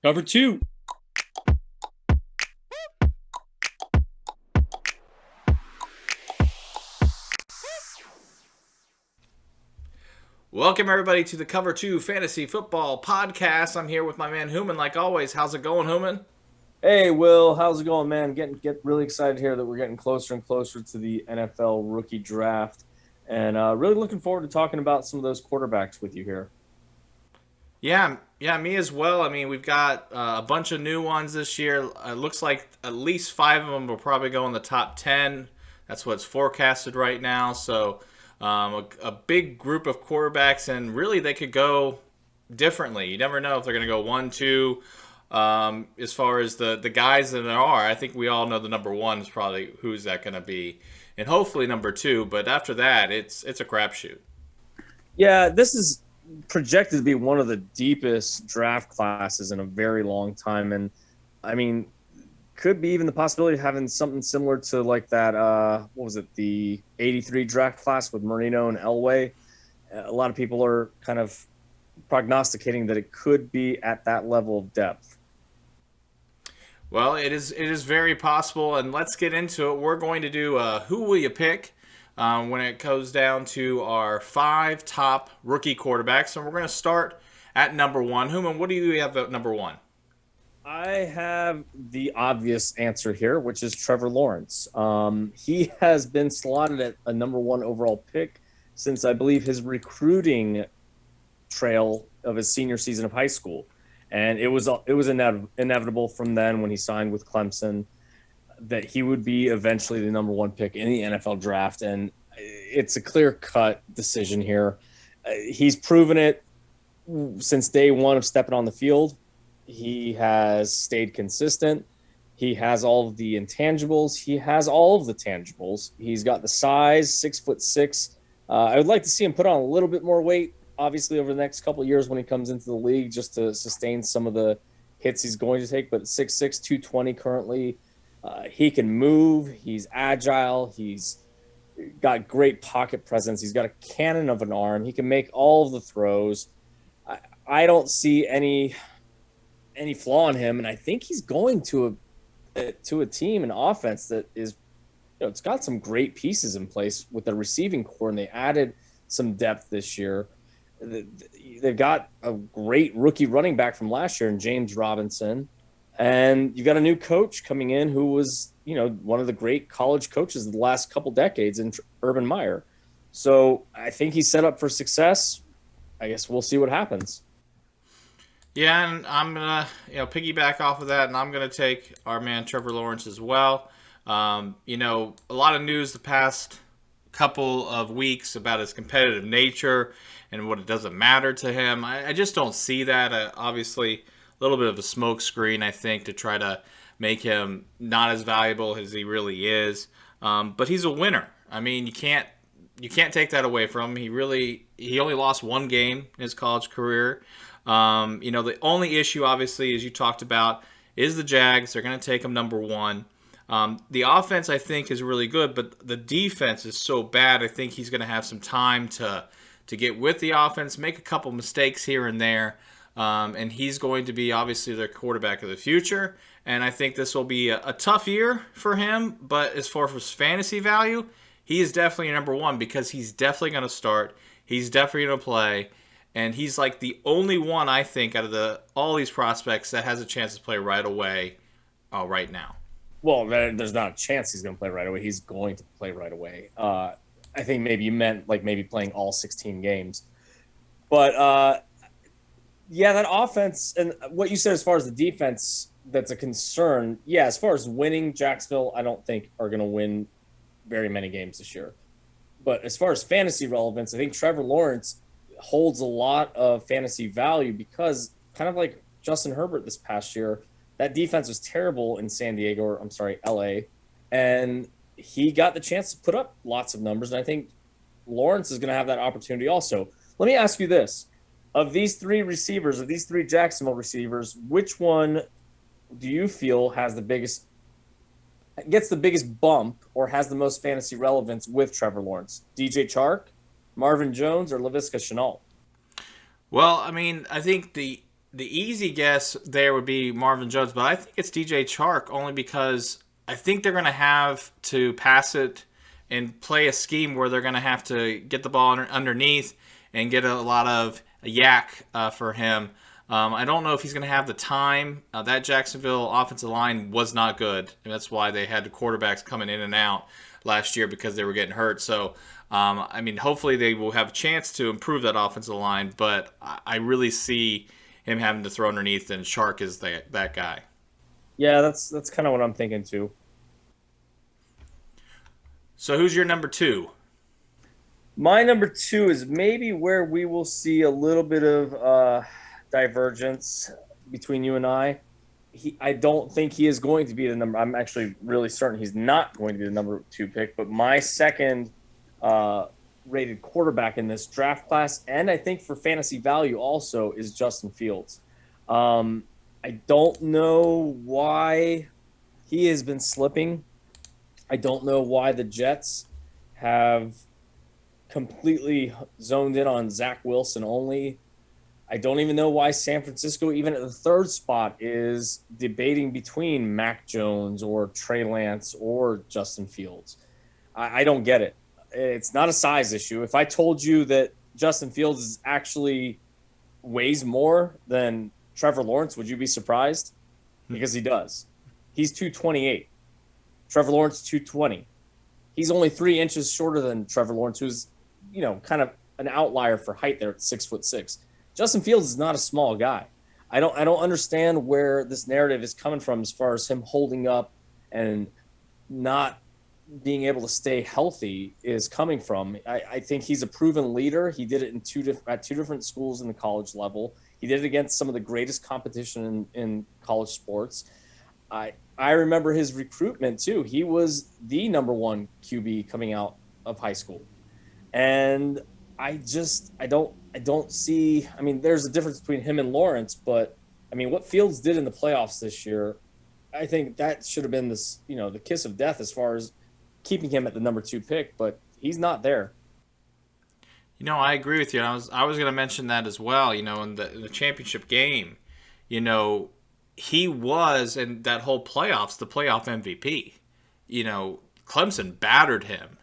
Cover two. Welcome, everybody, to the Cover 2 Fantasy Football Podcast. I'm here with my man, Houman, like always. How's it going, Houman? Hey, Will, how's it going, man? Get really excited here that we're getting closer and closer to the NFL rookie draft, and really looking forward to talking about some of those quarterbacks with you here. Yeah, me as well. I mean, we've got a bunch of new ones this year. It looks like at least 5 of them will probably go in the top 10. That's what's forecasted right now. So a big group of quarterbacks, and really they could go differently. You never know if they're going to go 1, 2. As far as the guys that there are, I think we all know the number one is probably who's that going to be, and hopefully number 2. But after that, it's a crapshoot. Yeah, this is projected to be one of the deepest draft classes in a very long time, and I mean, could be even the possibility of having something similar to like that. What was it? The '83 draft class with Marino and Elway. A lot of people are kind of prognosticating that it could be at that level of depth. Well, it is very possible, and let's get into it. We're going to do who will you pick when it goes down to our 5 top rookie quarterbacks, and we're going to start at number 1. Houman, what do you have at number 1? I have the obvious answer here, which is Trevor Lawrence. He has been slotted at a number 1 overall pick since I believe his recruiting trail of his senior season of high school. And it was inevitable from then when he signed with Clemson that he would be eventually the number 1 pick in the NFL draft. And it's a clear-cut decision here. He's proven it since day one of stepping on the field. He has stayed consistent. He has all of the intangibles. He has all of the tangibles. He's got the size, 6'6". I would like to see him put on a little bit more weight, obviously, over the next couple of years when he comes into the league, just to sustain some of the hits he's going to take. But 6'6", 220 currently. He can move. He's agile. He's got great pocket presence. He's got a cannon of an arm. He can make all of the throws. I don't see any flaw in him, and I think he's going to a team, an offense that is, it's got some great pieces in place with the receiving core, and they added some depth this year. They've got a great rookie running back from last year in James Robinson, and you've got a new coach coming in who was, one of the great college coaches of the last couple decades in Urban Meyer. So I think he's set up for success. I guess we'll see what happens. Yeah, and I'm going to piggyback off of that, and I'm going to take our man Trevor Lawrence as well. A lot of news the past couple of weeks about his competitive nature and what it doesn't matter to him. I just don't see that. Obviously, a little bit of a smoke screen, I think, to try to make him not as valuable as he really is. But he's a winner. I mean, you can't take that away from him. He only lost 1 game in his college career. The only issue, obviously, as you talked about, is the Jags. They're going to take him number 1. The offense, I think, is really good, but the defense is so bad. I think he's going to have some time to get with the offense, make a couple mistakes here and there, and he's going to be, obviously, their quarterback of the future. And I think this will be a tough year for him, but as far as fantasy value, he is definitely number 1 because he's definitely going to start. He's definitely going to play. And he's like the only one, I think, out of all these prospects that has a chance to play right away right now. Well, there's not a chance he's going to play right away. He's going to play right away. I think maybe you meant like maybe playing all 16 games. But, that offense and what you said as far as the defense, that's a concern. Yeah, as far as winning, Jacksonville, I don't think are going to win very many games this year. But as far as fantasy relevance, I think Trevor Lawrence holds a lot of fantasy value because kind of like Justin Herbert this past year, that defense was terrible in LA, and he got the chance to put up lots of numbers, and I think Lawrence is going to have that opportunity also. Let me ask you this. Of these 3 receivers, of these 3 Jacksonville receivers, which one do you feel gets the biggest bump or has the most fantasy relevance with Trevor Lawrence? DJ Chark, Marvin Jones, or Laviska Shenault? Well, I mean, I think the the easy guess there would be Marvin Jones, but I think it's DJ Chark only because I think they're going to have to pass it and play a scheme where they're going to have to get the ball underneath and get a lot of yak for him. I don't know if he's going to have the time. That Jacksonville offensive line was not good, and that's why they had the quarterbacks coming in and out last year because they were getting hurt. So, I mean, hopefully they will have a chance to improve that offensive line, but I really see him having to throw underneath, and Shark is that guy. Yeah, that's kind of what I'm thinking too. So who's your number two? My number two is maybe where we will see a little bit of divergence between you and I. I don't think he is going to be the number. I'm actually really certain he's not going to be the number two pick. But my second rated quarterback in this draft class, and I think for fantasy value also, is Justin Fields. I don't know why he has been slipping. I don't know why the Jets have completely zoned in on Zack Wilson only. I don't even know why San Francisco, even at the third spot, is debating between Mac Jones or Trey Lance or Justin Fields. I don't get it. It's not a size issue. If I told you that Justin Fields is actually weighs more than Trevor Lawrence, would you be surprised? Because he does. He's 228. Trevor Lawrence 220. He's only 3 inches shorter than Trevor Lawrence, who's, kind of an outlier for height there at 6'6". Justin Fields is not a small guy. I don't understand where this narrative is coming from as far as him holding up and not being able to stay healthy is coming from. I think he's a proven leader. He did it at two different schools in the college level. He did it against some of the greatest competition in college sports. I remember his recruitment too. He was the number one QB coming out of high school. And I don't see, there's a difference between him and Lawrence, but what Fields did in the playoffs this year, I think that should have been this, the kiss of death as far as keeping him at the number two pick, but he's not there. I agree with you. I was going to mention that as well. In the championship game, he was in that whole playoffs, the playoff MVP. Clemson battered him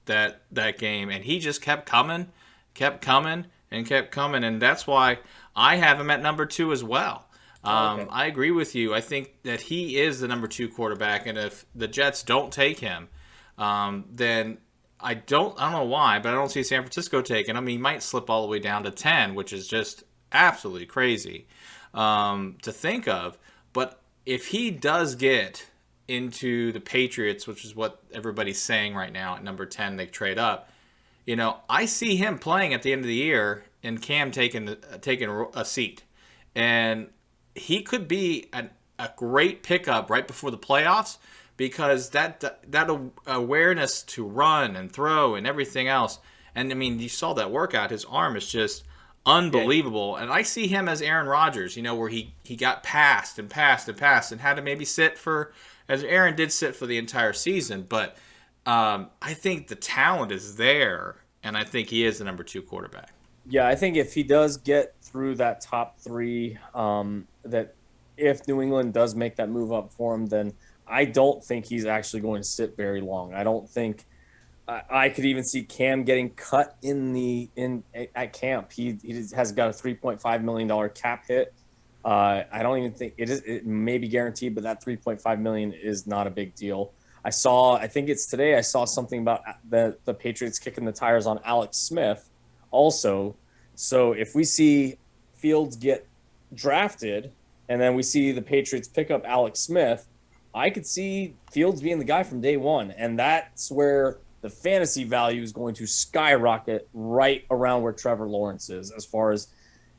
that game, and he just kept coming, and that's why I have him at number two as well. Okay. I agree with you. I think that he is the number two quarterback, and if the Jets don't take him, then I don't know why, but I don't see San Francisco taking him. He might slip all the way down to 10, which is just absolutely crazy to think of. But if he does get into the Patriots, which is what everybody's saying right now at number 10, they trade up. I see him playing at the end of the year and Cam taking a seat. And he could be a great pickup right before the playoffs because that awareness to run and throw and everything else. And, you saw that workout. His arm is just unbelievable. And I see him as Aaron Rodgers, where he got passed and had to maybe sit for, as Aaron did sit for the entire season. But I think the talent is there, and I think he is the number two quarterback. Yeah, I think if he does get through that top three, that if New England does make that move up for him, then I don't think he's actually going to sit very long. I don't think I could even see Cam getting cut at camp. He has got a $3.5 million cap hit. I don't even think it may be guaranteed, but that $3.5 million is not a big deal. I think it's today, I saw something about the Patriots kicking the tires on Alex Smith also. So if we see Fields get drafted and then we see the Patriots pick up Alex Smith, I could see Fields being the guy from day one. And that's where the fantasy value is going to skyrocket right around where Trevor Lawrence is, as far as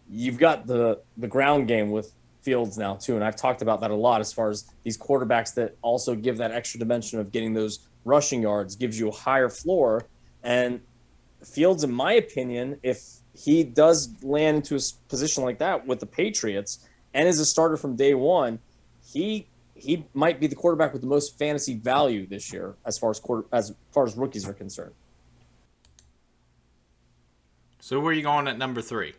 you've got the ground game with Fields now too. And I've talked about that a lot as far as these quarterbacks that also give that extra dimension of getting those rushing yards, gives you a higher floor. And Fields, in my opinion, if he does land into a position like that with the Patriots and is a starter from day one, he might be the quarterback with the most fantasy value this year as far as rookies are concerned. So where are you going at number three?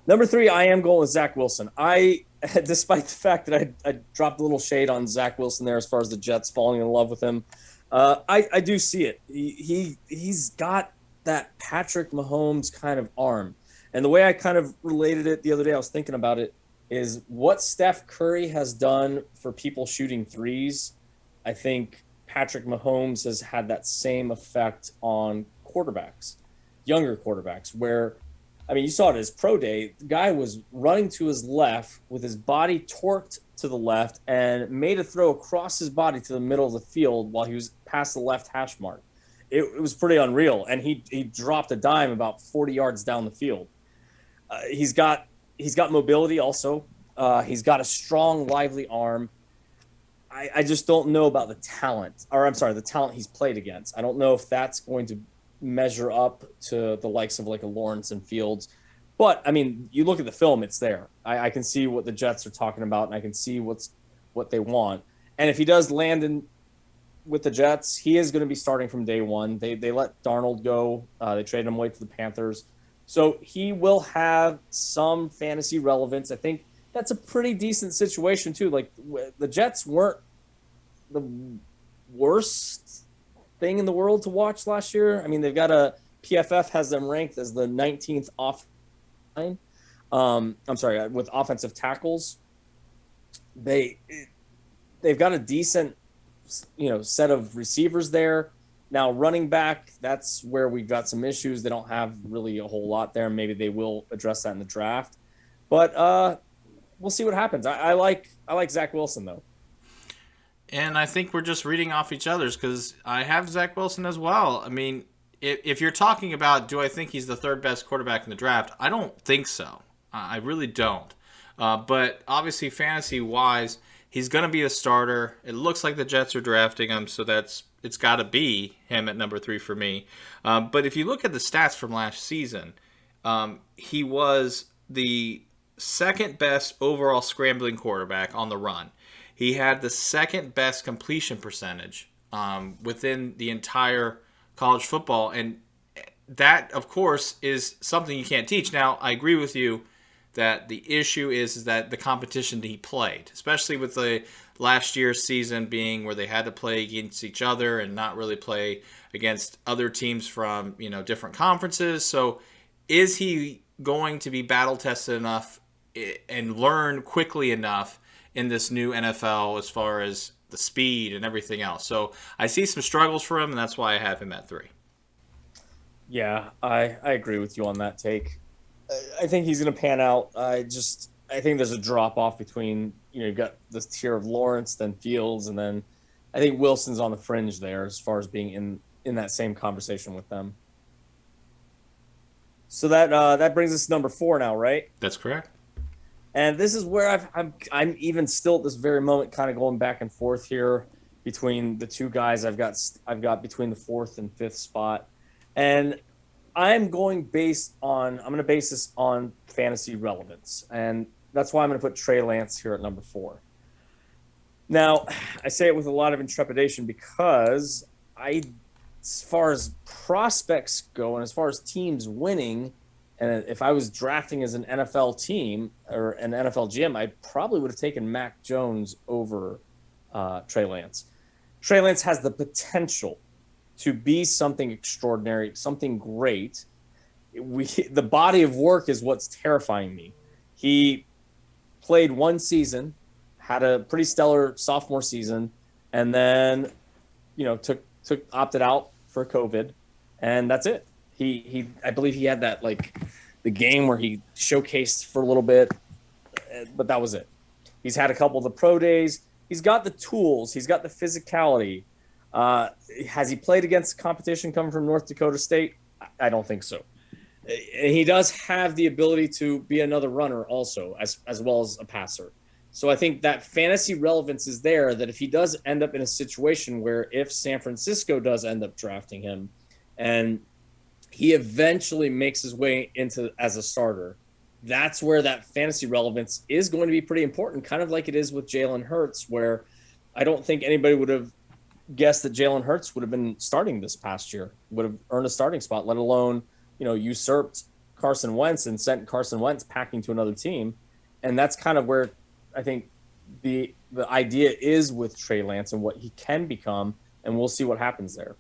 Number 3, I am going with Zack Wilson. Despite the fact that I dropped a little shade on Zack Wilson there as far as the Jets falling in love with him, I do see it. He's got that Patrick Mahomes kind of arm. And the way I kind of related it the other day, I was thinking about it, is what Steph Curry has done for people shooting threes. I think Patrick Mahomes has had that same effect on quarterbacks, younger quarterbacks, where, I mean, you saw it at his pro day. The guy was running to his left with his body torqued to the left and made a throw across his body to the middle of the field while he was past the left hash mark. It was pretty unreal. And he dropped a dime about 40 yards down the field. He's got mobility also. He's got a strong, lively arm. I just don't know about the talent, the talent he's played against. I don't know if that's going to measure up to the likes of like a Lawrence and Fields. But, I mean, you look at the film, it's there. I can see what the Jets are talking about, and I can see what they want. And if he does land with the Jets, he is going to be starting from day one. They let Darnold go. They traded him away to the Panthers. So he will have some fantasy relevance. I think that's a pretty decent situation, too. Like, the Jets weren't the worst thing in the world to watch last year. I mean, they've got PFF has them ranked as the 19th off line. With offensive tackles. They've got a decent, set of receivers there. Now, running back, that's where we've got some issues. They don't have really a whole lot there. Maybe they will address that in the draft. But we'll see what happens. I like Zack Wilson, though. And I think we're just reading off each other's because I have Zack Wilson as well. I mean, if you're talking about do I think he's the third best quarterback in the draft, I don't think so. I really don't. But obviously, fantasy-wise, he's going to be a starter. It looks like the Jets are drafting him, so it's got to be him at number 3 for me. But if you look at the stats from last season, he was the second best overall scrambling quarterback on the run. He had the second best completion percentage within the entire college football. And that, of course, is something you can't teach. Now, I agree with you that the issue is that the competition that he played, especially with the last year's season being where they had to play against each other and not really play against other teams from, different conferences. So is he going to be battle tested enough and learn quickly enough in this new NFL as far as the speed and everything else? So I see some struggles for him, and that's why I have him at 3. Yeah, I agree with you on that take. I think he's going to pan out. I think there's a drop off between, you've got this tier of Lawrence, then Fields, and then I think Wilson's on the fringe there as far as being in that same conversation with them. So that brings us to number 4 now, right? That's correct. And this is where I'm even still at this very moment kind of going back and forth here between the two guys I've got between the 4th and 5th spot. And I'm going to base this on fantasy relevance. And that's why I'm going to put Trey Lance here at number 4. Now, I say it with a lot of intrepidation because as far as prospects go and as far as teams winning, and if I was drafting as an NFL team or an NFL GM, I probably would have taken Mac Jones over Trey Lance. Trey Lance has the potential to be something extraordinary, something great. The body of work is what's terrifying me. He played one season, had a pretty stellar sophomore season, and then, opted out for COVID, and that's it. I believe he had that the game where he showcased for a little bit, but that was it. He's had a couple of the pro days. He's got the tools. He's got the physicality. Has he played against competition coming from North Dakota State? I don't think so. He does have the ability to be another runner also, as well as a passer. So I think that fantasy relevance is there, that if he does end up in a situation where if San Francisco does end up drafting him and he eventually makes his way into as a starter, that's where that fantasy relevance is going to be pretty important, kind of like it is with Jalen Hurts, where I don't think anybody would have guessed that Jalen Hurts would have been starting this past year, would have earned a starting spot, let alone, usurped Carson Wentz and sent Carson Wentz packing to another team. And that's kind of where I think the idea is with Trey Lance and what he can become, and we'll see what happens there.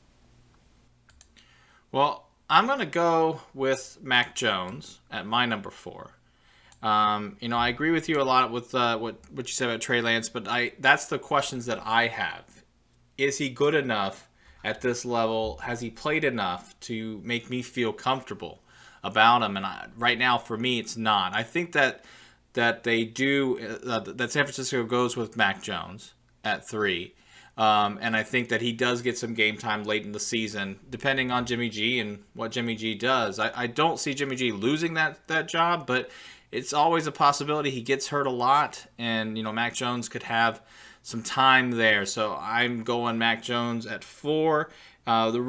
Well, I'm going to go with Mac Jones at my number 4. I agree with you a lot with what you said about Trey Lance, but that's the questions that I have. Is he good enough at this level? Has he played enough to make me feel comfortable about him? And right now, for me, it's not. I think that they do that San Francisco goes with Mac Jones at 3. And I think that he does get some game time late in the season, depending on Jimmy G and what Jimmy G does. I don't see Jimmy G losing that job, but it's always a possibility. He gets hurt a lot, and Mac Jones could have some time there. So I'm going Mac Jones at 4. Another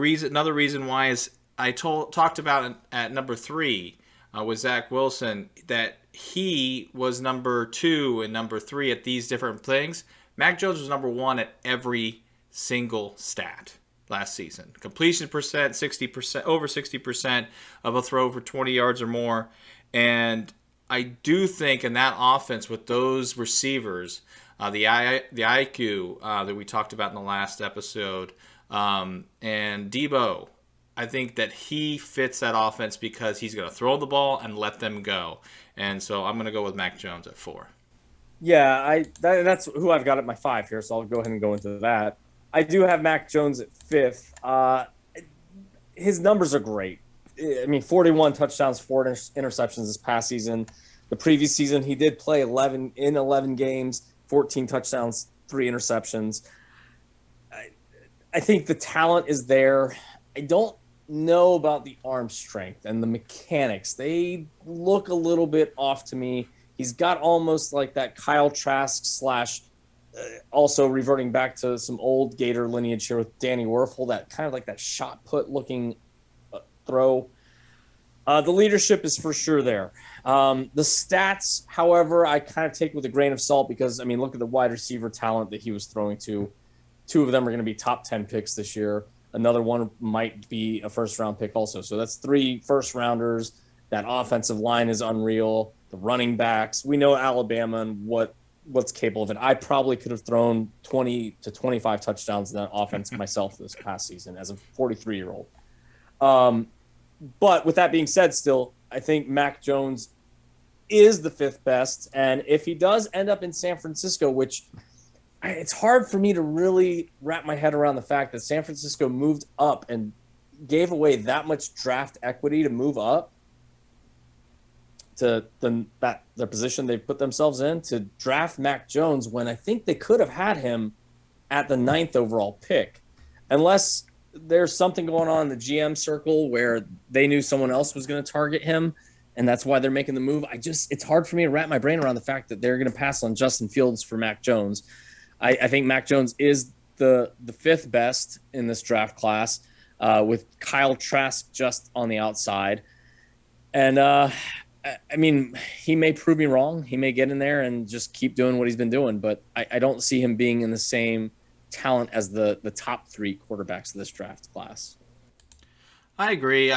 reason why is I talked about at number 3 with Zack Wilson that he was number 2 and number 3 at these different things. Mac Jones was number 1 at every single stat last season. Completion percent, 60%, over 60% of a throw for 20 yards or more. And I do think in that offense with those receivers, the IQ that we talked about in the last episode, and Debo, I think that he fits that offense because he's going to throw the ball and let them go. And so I'm going to go with Mac Jones at 4. Yeah, that's who I've got at my 5 here, so I'll go ahead and go into that. I do have Mac Jones at 5th. His numbers are great. I mean, 41 touchdowns, 4 interceptions this past season. The previous season, he did play 11 games, 14 touchdowns, 3 interceptions. I think the talent is there. I don't know about the arm strength and the mechanics. They look a little bit off to me. He's got almost like that Kyle Trask / also reverting back to some old Gator lineage here with Danny Werfel, that kind of like that shot put looking throw. The leadership is for sure there. The stats, however, I kind of take with a grain of salt because, I mean, look at the wide receiver talent that he was throwing to. 2 of them are going to be top 10 picks this year. Another one might be a first-round pick also. So that's 3 first-rounders. That offensive line is unreal. The running backs. We know Alabama and what's capable of it. I probably could have thrown 20 to 25 touchdowns in that offense myself this past season as a 43-year-old. But with that being said, still, I think Mac Jones is the 5th best. And if he does end up in San Francisco, which it's hard for me to really wrap my head around the fact that San Francisco moved up and gave away that much draft equity to move up to the position they put themselves in to draft Mac Jones when I think they could have had him at the 9th overall pick, unless there's something going on in the GM circle where they knew someone else was going to target him, and that's why they're making the move. It's hard for me to wrap my brain around the fact that they're going to pass on Justin Fields for Mac Jones. I think Mac Jones is the 5th best in this draft class, with Kyle Trask just on the outside. And I mean, he may prove me wrong. He may get in there and just keep doing what he's been doing, but I don't see him being in the same talent as the top 3 quarterbacks of this draft class. I agree.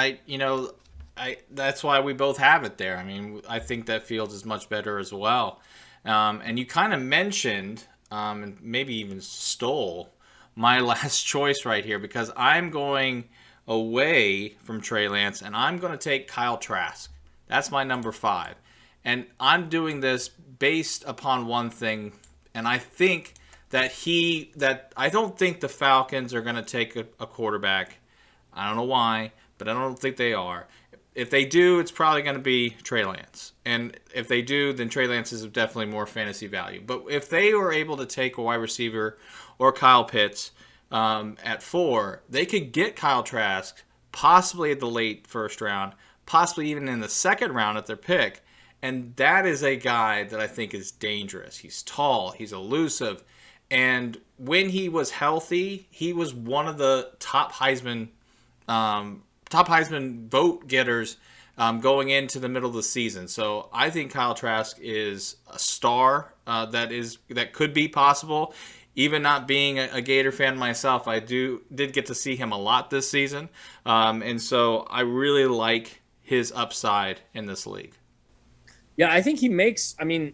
That's why we both have it there. I mean, I think that Fields is much better as well. And you kind of mentioned, and maybe even stole my last choice right here, because I'm going away from Trey Lance and I'm going to take Kyle Trask. That's my number 5. And I'm doing this based upon one thing, and I think I don't think the Falcons are going to take a quarterback. I don't know why, but I don't think they are. If they do, it's probably going to be Trey Lance. And if they do, then Trey Lance is definitely more fantasy value. But if they were able to take a wide receiver or Kyle Pitts at 4, they could get Kyle Trask possibly at the late first round, possibly even in the second round at their pick. And that is a guy that I think is dangerous. He's tall. He's elusive. And when he was healthy, he was one of the top Heisman vote getters going into the middle of the season. So I think Kyle Trask is a star that could be possible. Even not being a Gator fan myself, I did get to see him a lot this season. And so I really like his upside in this league. Yeah, I think he makes. I mean,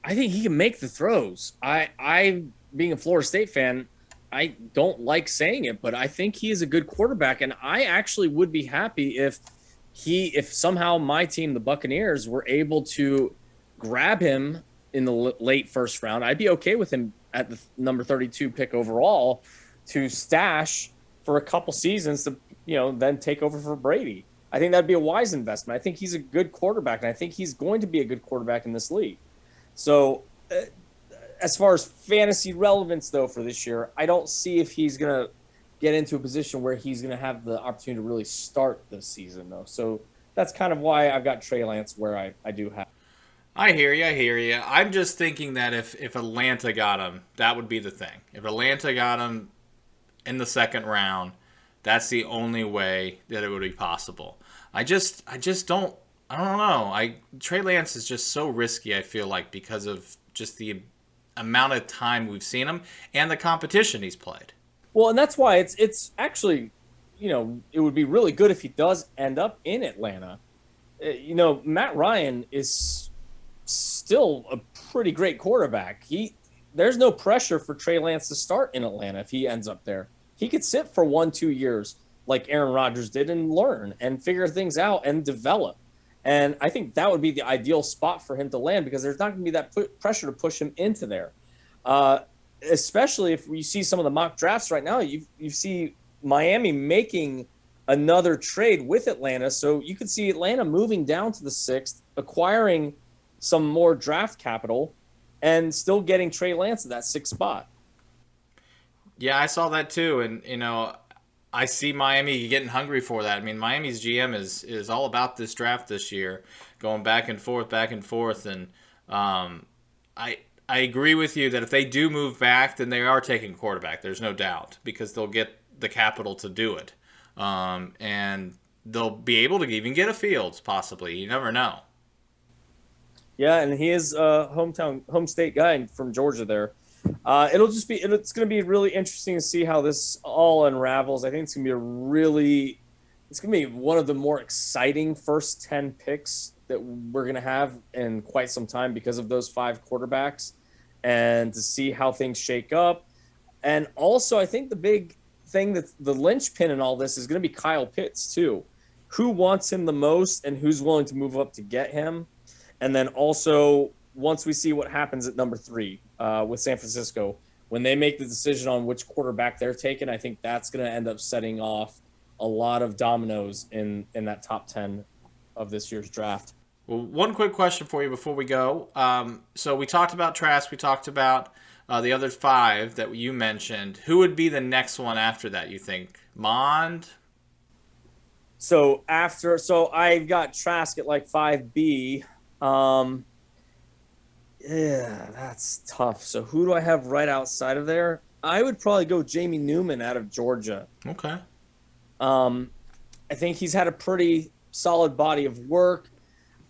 I think he can make the throws. I being a Florida State fan, I don't like saying it, but I think he is a good quarterback, and I actually would be happy if somehow my team, the Buccaneers, were able to grab him in the late first round. I'd be okay with him at the number 32 pick overall to stash for a couple seasons to, then take over for Brady. I think that'd be a wise investment. I think he's a good quarterback, and I think he's going to be a good quarterback in this league. So as far as fantasy relevance, though, for this year, I don't see if he's going to get into a position where he's going to have the opportunity to really start this season, though. So that's kind of why I've got Trey Lance where I do have. I hear you. I'm just thinking that if Atlanta got him, that would be the thing. If Atlanta got him in the second round, that's the only way that it would be possible. I just don't know. Trey Lance is just so risky, I feel like, because of just the amount of time we've seen him and the competition he's played. Well, and that's why it's actually, it would be really good if he does end up in Atlanta. Matt Ryan is still a pretty great quarterback. There's no pressure for Trey Lance to start in Atlanta if he ends up there. He could sit for 1-2 years like Aaron Rodgers did and learn and figure things out and develop. And I think that would be the ideal spot for him to land because there's not going to be that pressure to push him into there. Especially if you see some of the mock drafts right now, you see Miami making another trade with Atlanta. So you could see Atlanta moving down to the 6th, acquiring some more draft capital, and still getting Trey Lance at that 6th spot. Yeah, I saw that too. And, I see Miami getting hungry for that. I mean, Miami's GM is all about this draft this year, going back and forth. And I agree with you that if they do move back, then they are taking a quarterback. There's no doubt because they'll get the capital to do it. And they'll be able to even get a Fields, possibly. You never know. Yeah, and he is a home state guy from Georgia there. It's going to be really interesting to see how this all unravels. I think it's going to be one of the more exciting first 10 picks that we're going to have in quite some time because of those 5 quarterbacks and to see how things shake up. And also, I think the big thing that's the linchpin in all this is going to be Kyle Pitts too. Who wants him the most and who's willing to move up to get him? And then also, once we see what happens at number 3 with San Francisco, when they make the decision on which quarterback they're taking, I think that's going to end up setting off a lot of dominoes in that top 10 of this year's draft. Well, one quick question for you before we go. So we talked about Trask. We talked about the other 5 that you mentioned. Who would be the next one after that, you think? Mond? So I've got Trask at like 5B. Yeah, that's tough. So who do I have right outside of there? I would probably go Jamie Newman out of Georgia. Okay. I think he's had a pretty solid body of work.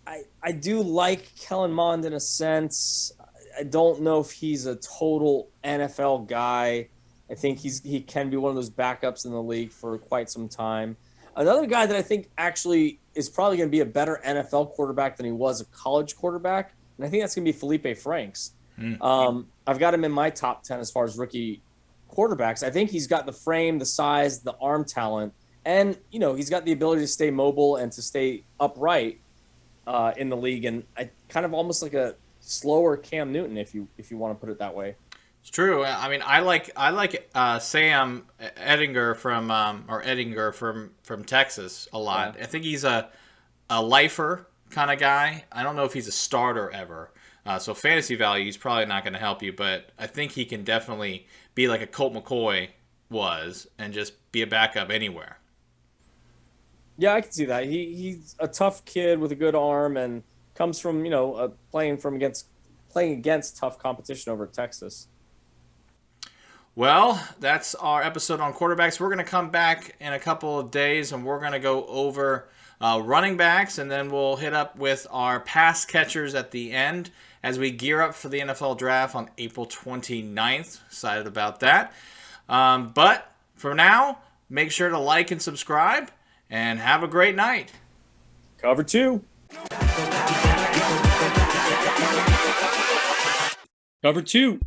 I do like Kellen Mond in a sense. I don't know if he's a total NFL guy. I think he can be one of those backups in the league for quite some time. Another guy that I think actually is probably going to be a better NFL quarterback than he was a college quarterback, and I think that's going to be Felipe Franks. I've got him in my top 10 as far as rookie quarterbacks. I think he's got the frame, the size, the arm talent, and he's got the ability to stay mobile and to stay upright in the league. And I kind of almost like a slower Cam Newton, if you want to put it that way. It's true. I mean, I like Sam Ettinger from Texas a lot. Yeah. I think he's a lifer kind of guy. I don't know if he's a starter ever. So fantasy value, he's probably not going to help you, but I think he can definitely be like a Colt McCoy was and just be a backup anywhere. Yeah, I can see that. He's a tough kid with a good arm and comes from playing against tough competition over at Texas. Well, that's our episode on quarterbacks. We're going to come back in a couple of days, and we're going to go over running backs, and then we'll hit up with our pass catchers at the end as we gear up for the NFL Draft on April 29th. Excited about that. But for now, make sure to like and subscribe, and have a great night. Cover two. Cover two.